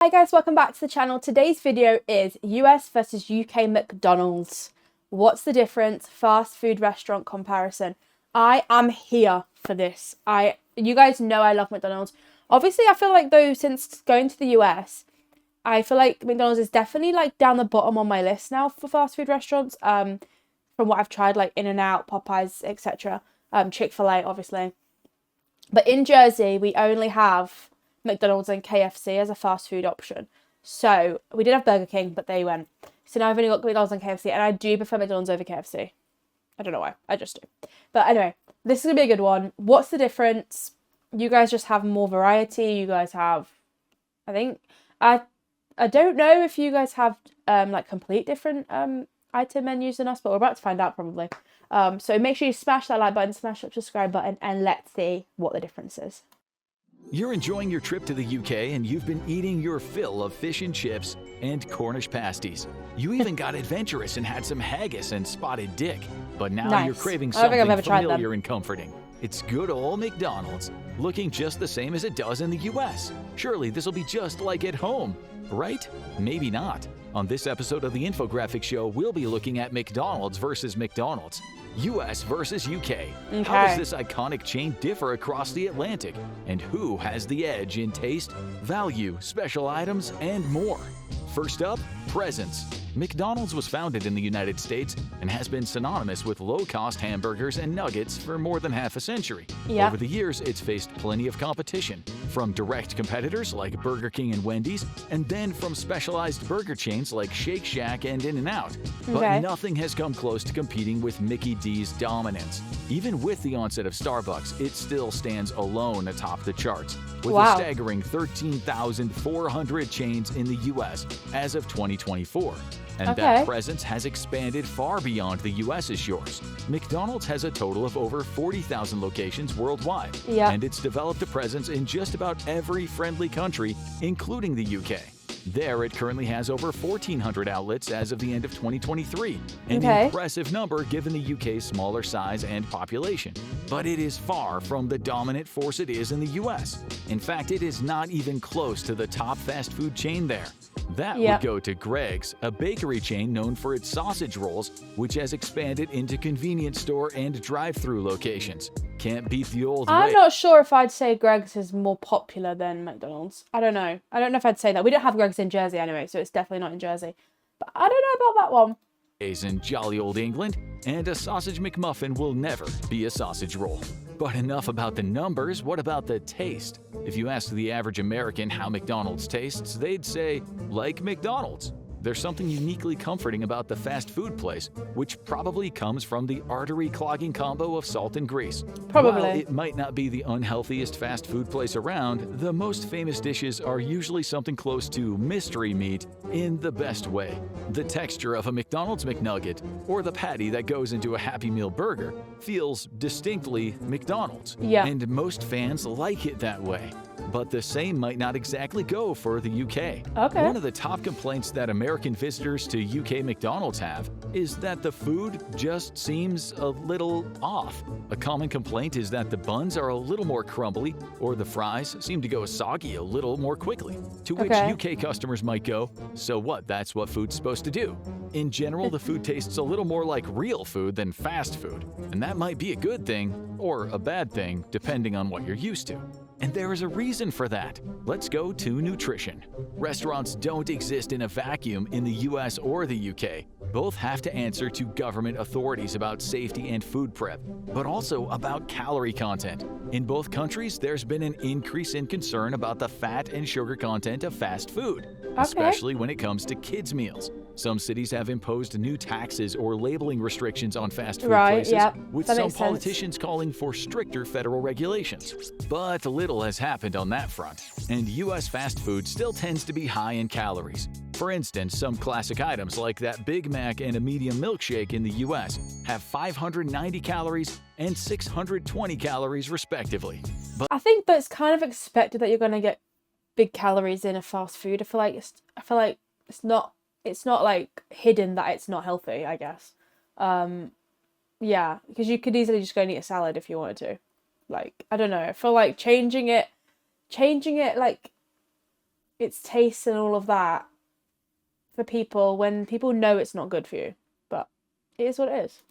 Hi guys, welcome back to the channel. Today's video is US versus UK McDonald's. What's the difference? Fast food restaurant comparison. I am here for this. You guys know I love McDonald's. Obviously, I feel like though, since going to the US, I feel like McDonald's is definitely like down the bottom on my list now for fast food restaurants. From what I've tried, like In-N-Out, Popeyes, etc. Chick-fil-A, obviously. But in Jersey, we only have McDonald's and KFC as a fast food option. So we did have Burger King, but they went. So now I've only got McDonald's and KFC, and I do prefer McDonald's over KFC. I don't know why, I just do. But anyway, this is gonna be a good one. What's the difference? You guys just have more variety. You guys have, I think, I don't know if you guys have like complete different item menus than us, but we're about to find out probably. So make sure you smash that like button, smash that subscribe button, and let's see what the difference is. You're enjoying your trip to the UK and you've been eating your fill of fish and chips and Cornish pasties. You even got adventurous and had some haggis and spotted dick. But now you're craving something familiar and comforting. It's good old McDonald's, looking just the same as it does in the US. Surely this will be just like at home, right? Maybe not. On this episode of the Infographic Show, we'll be looking at McDonald's versus McDonald's. US versus UK. Okay. How does this iconic chain differ across the Atlantic? And who has the edge in taste, value, special items, and more? First up, presence. McDonald's was founded in the United States and has been synonymous with low-cost hamburgers and nuggets for more than half a century. Yeah. Over the years, it's faced plenty of competition, from direct competitors like Burger King and Wendy's, and then from specialized burger chains like Shake Shack and In-N-Out. But nothing has come close to competing with Mickey D's dominance. Even with the onset of Starbucks, it still stands alone atop the charts, with a staggering 13,400 chains in the US as of 2024. And that presence has expanded far beyond the US's shores. McDonald's has a total of over 40,000 locations worldwide, and it's developed a presence in just about every friendly country, including the UK. There, it currently has over 1,400 outlets as of the end of 2023, an impressive number given the UK's smaller size and population. But it is far from the dominant force it is in the US. In fact, it is not even close to the top fast food chain there. That would go to Greg's, a bakery chain known for its sausage rolls, which has expanded into convenience store and drive-through locations. Can't beat the old I'm not sure if I'd say Greg's is more popular than McDonald's. I don't know. I don't know if I'd say that. We don't have Greg's in Jersey anyway, so it's definitely not in Jersey. But I don't know about that one. In jolly old England, and a sausage McMuffin will never be a sausage roll. But enough about the numbers, what about the taste? If you ask the average American how McDonald's tastes, they'd say, like McDonald's. There's something uniquely comforting about the fast food place, which probably comes from the artery-clogging combo of salt and grease. Probably. While it might not be the unhealthiest fast food place around, the most famous dishes are usually something close to mystery meat in the best way. The texture of a McDonald's McNugget, or the patty that goes into a Happy Meal burger, feels distinctly McDonald's. And most fans like it that way. But the same might not exactly go for the UK. One of the top complaints that American visitors to UK McDonald's have is that the food just seems a little off. A common complaint is that the buns are a little more crumbly, or the fries seem to go soggy a little more quickly. To which UK customers might go, so what, that's what food's supposed to do. In general, the food tastes a little more like real food than fast food. And that might be a good thing, or a bad thing, depending on what you're used to. And there is a reason for that. Let's go to nutrition. Restaurants don't exist in a vacuum in the US or the UK. Both have to answer to government authorities about safety and food prep, but also about calorie content. In both countries, there's been an increase in concern about the fat and sugar content of fast food, especially when it comes to kids' meals. Some cities have imposed new taxes or labeling restrictions on fast food places, with some politicians calling for stricter federal regulations. But little has happened on that front, and US fast food still tends to be high in calories. For instance, some classic items like that Big Mac and a medium milkshake in the US have 590 calories and 620 calories respectively. But I think that's kind of expected that you're going to get big calories in a fast food. I feel like it's not like hidden that it's not healthy, I guess. Yeah, because you could easily just go and eat a salad if you wanted to. Like, I don't know. I feel like changing it like its taste and all of that for people when people know it's not good for you. But it is what it is.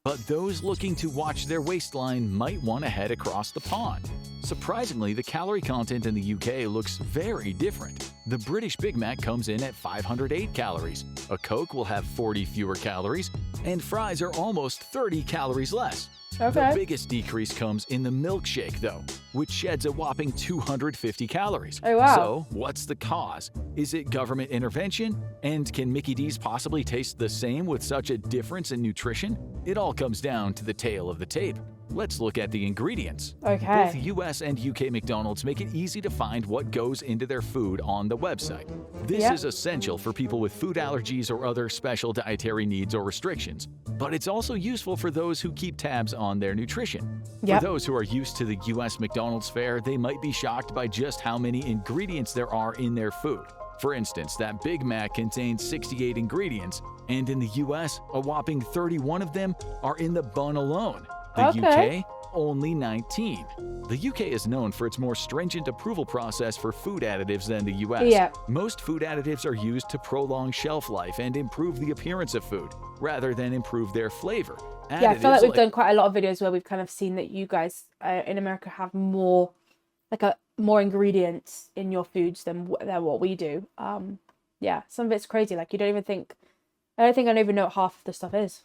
But those looking to watch their waistline might want to head across the pond. Surprisingly, the calorie content in the UK looks very different. The British Big Mac comes in at 508 calories, a Coke will have 40 fewer calories, and fries are almost 30 calories less. Okay. The biggest decrease comes in the milkshake, though, which sheds a whopping 250 calories. Oh, wow. So, what's the cause? Is it government intervention? And can Mickey D's possibly taste the same with such a difference in nutrition? It all comes down to the tail of the tape. Let's look at the ingredients. Okay. Both US and UK McDonald's make it easy to find what goes into their food on the website. This is essential for people with food allergies or other special dietary needs or restrictions. But it's also useful for those who keep tabs on their nutrition. For those who are used to the US McDonald's fare, they might be shocked by just how many ingredients there are in their food. For instance, that Big Mac contains 68 ingredients, and in the US, a whopping 31 of them are in the bun alone. The UK, only 19. The UK is known for its more stringent approval process for food additives than the US. Most food additives are used to prolong shelf life and improve the appearance of food, rather than improve their flavor. Yeah, I feel like we've done quite a lot of videos where we've kind of seen that you guys in America have more, more ingredients in your foods than what we do. Yeah, some of it's crazy. Like I don't even know what half of the stuff is.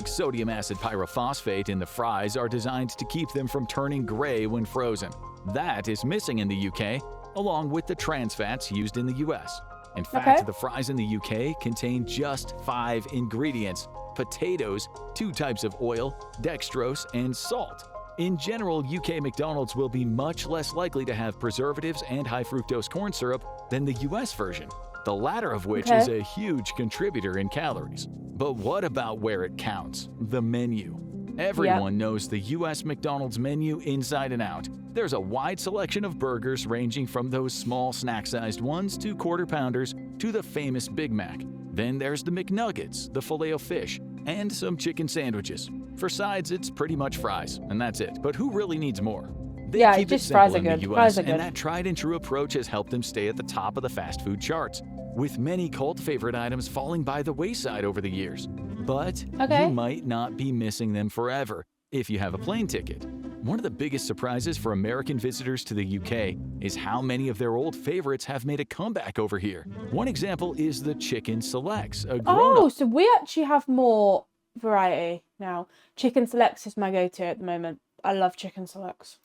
Sodium acid pyrophosphate in the fries are designed to keep them from turning gray when frozen. That is missing in the UK, along with the trans fats used in the US. In fact, the fries in the UK contain just 5 ingredients: potatoes, 2 types of oil, dextrose, and salt. In general, UK McDonald's will be much less likely to have preservatives and high fructose corn syrup than the US version, the latter of which is a huge contributor in calories. But what about where it counts? The menu. Everyone knows the US McDonald's menu inside and out. There's a wide selection of burgers ranging from those small snack-sized ones to quarter pounders to the famous Big Mac. Then there's the McNuggets, the Filet-O-Fish, and some chicken sandwiches. For sides, it's pretty much fries, and that's it. But who really needs more? They keep it simple in the US, and that tried and true approach has helped them stay at the top of the fast food charts, with many cult favorite items falling by the wayside over the years. But you might not be missing them forever if you have a plane ticket. One of the biggest surprises for American visitors to the UK is how many of their old favorites have made a comeback over here. One example is the Chicken Selects. So we actually have more variety now. Chicken Selects is my go-to at the moment. I love Chicken Selects.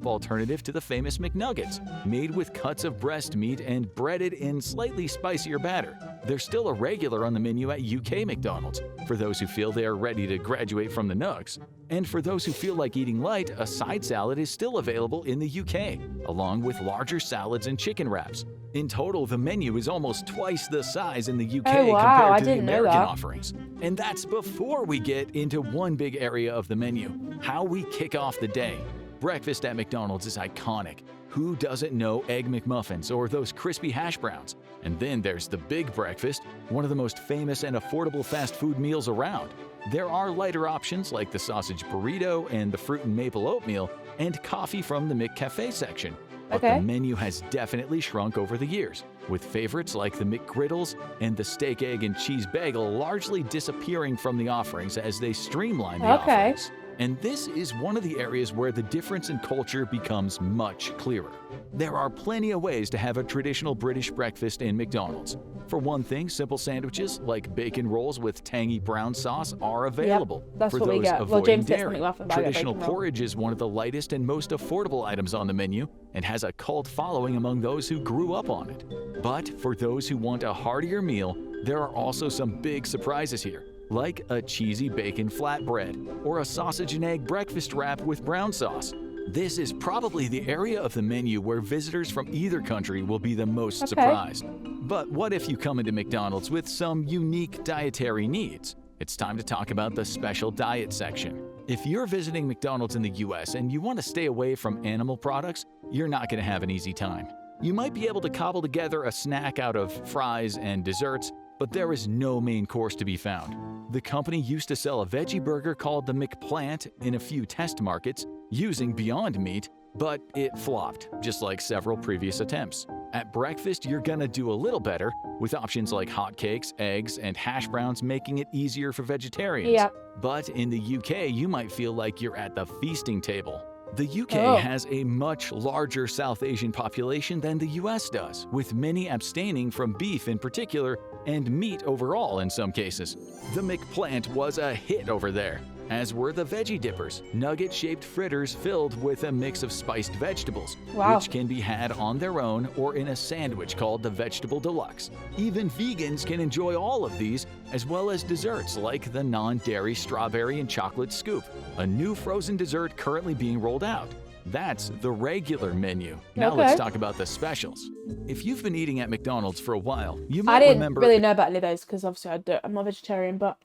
Alternative to the famous McNuggets, made with cuts of breast meat and breaded in slightly spicier batter. They're still a regular on the menu at UK McDonald's, for those who feel they are ready to graduate from the nugs. And for those who feel like eating light, a side salad is still available in the UK, along with larger salads and chicken wraps. In total, the menu is almost twice the size in the UK compared to the American offerings. And that's before we get into one big area of the menu: how we kick off the day. Breakfast at McDonald's is iconic. Who doesn't know Egg McMuffins or those crispy hash browns? And then there's the Big Breakfast, one of the most famous and affordable fast food meals around. There are lighter options like the sausage burrito and the fruit and maple oatmeal, and coffee from the McCafe section. But the menu has definitely shrunk over the years, with favorites like the McGriddles and the steak, egg, and cheese bagel largely disappearing from the offerings as they streamline the offerings. And this is one of the areas where the difference in culture becomes much clearer. There are plenty of ways to have a traditional British breakfast in McDonald's. For one thing, simple sandwiches like bacon rolls with tangy brown sauce are available. That's for what those we get. avoiding James dairy. gets something Traditional porridge is one of the lightest and most affordable items on the menu and has a cult following among those who grew up on it. But for those who want a heartier meal, there are also some big surprises here, like a cheesy bacon flatbread or a sausage and egg breakfast wrap with brown sauce. This is probably the area of the menu where visitors from either country will be the most surprised. But what if you come into McDonald's with some unique dietary needs? It's time to talk about the special diet section. If you're visiting McDonald's in the US and you want to stay away from animal products, you're not going to have an easy time. You might be able to cobble together a snack out of fries and desserts, but there is no main course to be found. The company used to sell a veggie burger called the McPlant in a few test markets using Beyond Meat, But it flopped, just like several previous attempts. At breakfast, you're gonna do a little better, with options like hotcakes, eggs, and hash browns making it easier for vegetarians. Yeah. But in the UK, you might feel like you're at the feasting table. The UK has a much larger South Asian population than the US does, with many abstaining from beef in particular and meat overall in some cases. The McPlant was a hit over there, as were the veggie dippers, nugget-shaped fritters filled with a mix of spiced vegetables, which can be had on their own or in a sandwich called the Vegetable Deluxe. Even vegans can enjoy all of these, as well as desserts like the non-dairy strawberry and chocolate scoop, a new frozen dessert currently being rolled out. That's the regular menu. Now let's talk about the specials. If you've been eating at McDonald's for a while, you might remember... I didn't really know about any of those because obviously I'm not vegetarian, but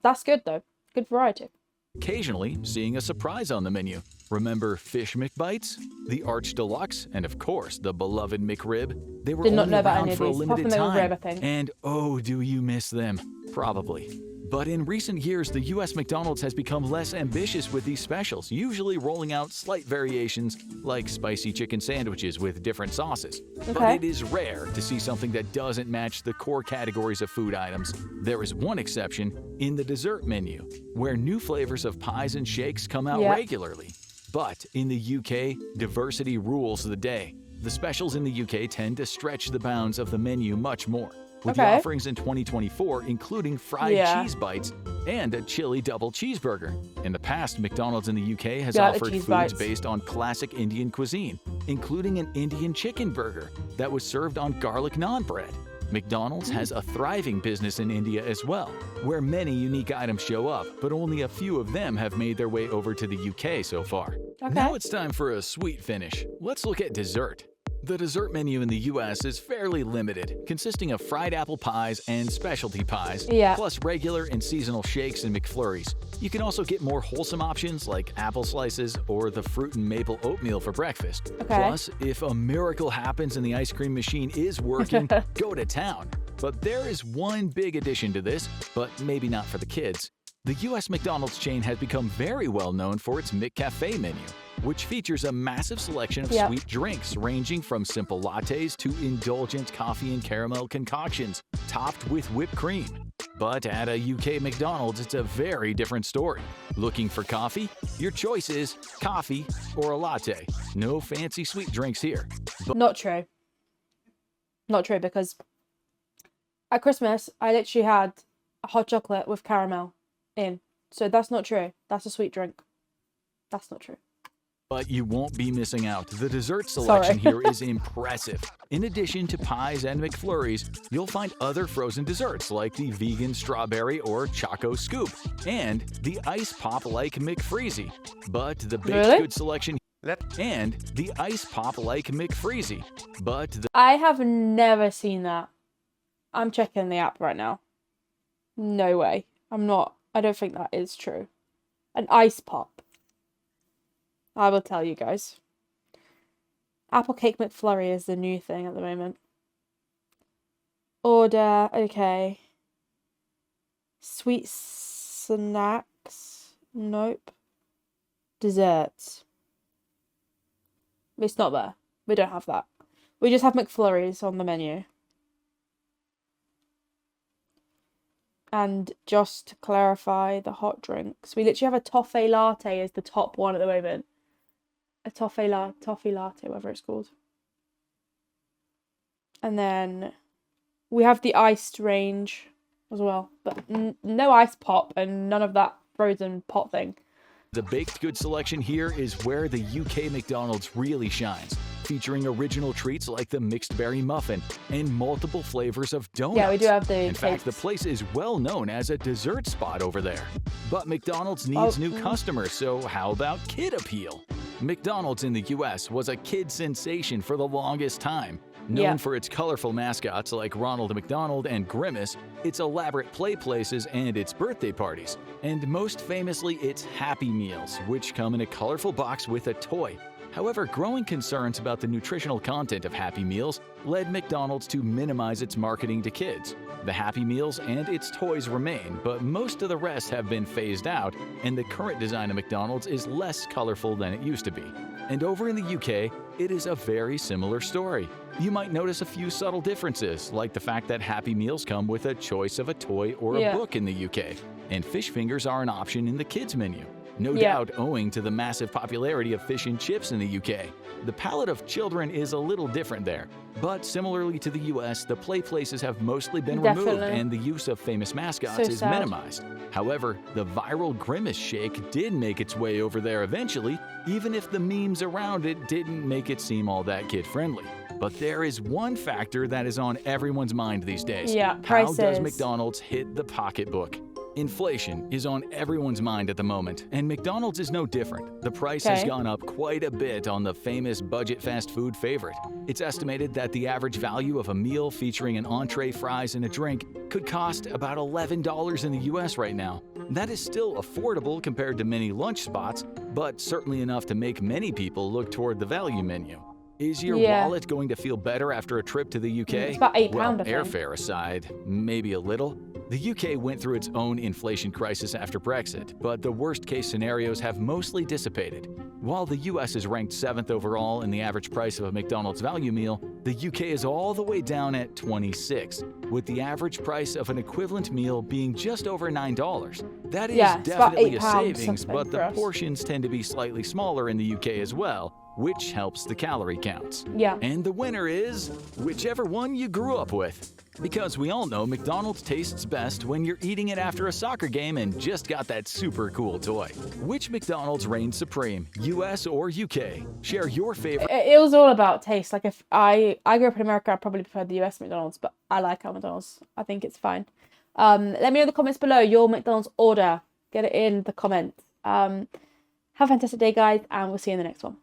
that's good though. Good variety. Occasionally seeing a surprise on the menu. Remember Fish McBites, the Arch Deluxe, and of course the beloved McRib? They were only around for a limited time. And oh, do you miss them? Probably. But in recent years, the US McDonald's has become less ambitious with these specials, usually rolling out slight variations like spicy chicken sandwiches with different sauces. But it is rare to see something that doesn't match the core categories of food items. There is one exception in the dessert menu, where new flavors of pies and shakes come out regularly. But in the UK, diversity rules the day. The specials in the UK tend to stretch the bounds of the menu much more, with the offerings in 2024 including fried cheese bites and a chili double cheeseburger. In the past, McDonald's in the UK has offered foods based on classic Indian cuisine, including an Indian chicken burger that was served on garlic naan bread. McDonald's has a thriving business in India as well, where many unique items show up, but only a few of them have made their way over to the UK so far. Now it's time for a sweet finish. Let's look at dessert. The dessert menu in the US is fairly limited, consisting of fried apple pies and specialty pies, plus regular and seasonal shakes and McFlurries. You can also get more wholesome options like apple slices or the fruit and maple oatmeal for breakfast. Plus, if a miracle happens and the ice cream machine is working, go to town. But there is one big addition to this, but maybe not for the kids. The US McDonald's chain has become very well known for its McCafe menu, which features a massive selection of sweet drinks ranging from simple lattes to indulgent coffee and caramel concoctions topped with whipped cream. But at a UK McDonald's, it's a very different story. Looking for coffee? Your choice is coffee or a latte. No fancy sweet drinks here. Not true. Not true, because at Christmas, I literally had a hot chocolate with caramel in. So that's not true. That's a sweet drink. That's not true. But you won't be missing out. The dessert selection here is impressive. In addition to pies and McFlurries, you'll find other frozen desserts like the vegan strawberry or choco scoop and the ice pop like McFreezy. But the baked good selection and the ice pop like McFreezy. But I have never seen that. I'm checking the app right now. No way. I don't think that is true. An ice pop. I will tell you guys. Apple cake McFlurry is the new thing at the moment. Order, okay. Sweet snacks, nope. Desserts. It's not there. We don't have that. We just have McFlurries on the menu. And just to clarify, the hot drinks. We literally have a toffee latte as the top one at the moment. A toffee latte, whatever it's called. And then we have the iced range as well. But no ice pop and none of that frozen pot thing. The baked good selection here is where the UK McDonald's really shines, featuring original treats like the mixed berry muffin and multiple flavors of donuts. Yeah, we do have the In fact, the place is well known as a dessert spot over there. But McDonald's needs new customers, so how about kid appeal? McDonald's in the US was a kid sensation for the longest time. Known for its colorful mascots like Ronald McDonald and Grimace, its elaborate play places, and its birthday parties. And most famously, its Happy Meals, which come in a colorful box with a toy. However, growing concerns about the nutritional content of Happy Meals led McDonald's to minimize its marketing to kids. The Happy Meals and its toys remain, but most of the rest have been phased out, and the current design of McDonald's is less colorful than it used to be. And over in the UK, it is a very similar story. You might notice a few subtle differences, like the fact that Happy Meals come with a choice of a toy or a book in the UK, and fish fingers are an option in the kids menu. No doubt owing to the massive popularity of fish and chips in the UK. The palate of children is a little different there. But similarly to the US, the play places have mostly been removed and the use of famous mascots is minimized. However, the viral Grimace Shake did make its way over there eventually, even if the memes around it didn't make it seem all that kid-friendly. But there is one factor that is on everyone's mind these days. Prices. How does McDonald's hit the pocketbook? Inflation is on everyone's mind at the moment, and McDonald's is no different. The price has gone up quite a bit on the famous budget fast food favorite. It's estimated that the average value of a meal featuring an entree, fries, and a drink could cost about $11 in the US right now. That is still affordable compared to many lunch spots, but certainly enough to make many people look toward the value menu. Is your wallet going to feel better after a trip to the UK? It's about £8, well, I think. Airfare aside, maybe a little. The UK went through its own inflation crisis after Brexit, but the worst-case scenarios have mostly dissipated. While the US is ranked 7th overall in the average price of a McDonald's value meal, the UK is all the way down at 26, with the average price of an equivalent meal being just over $9. That is definitely a savings, but the portions tend to be slightly smaller in the UK as well, which helps the calorie counts. And the winner is whichever one you grew up with. Because we all know McDonald's tastes best when you're eating it after a soccer game and just got that super cool toy. Which McDonald's reigns supreme, US or UK? Share your favorite. It was all about taste. Like if I grew up in America, I probably preferred the US McDonald's, but I like our McDonald's. I think it's fine. Let me know in the comments below your McDonald's order. Get it in the comments. Have a fantastic day, guys, and we'll see you in the next one.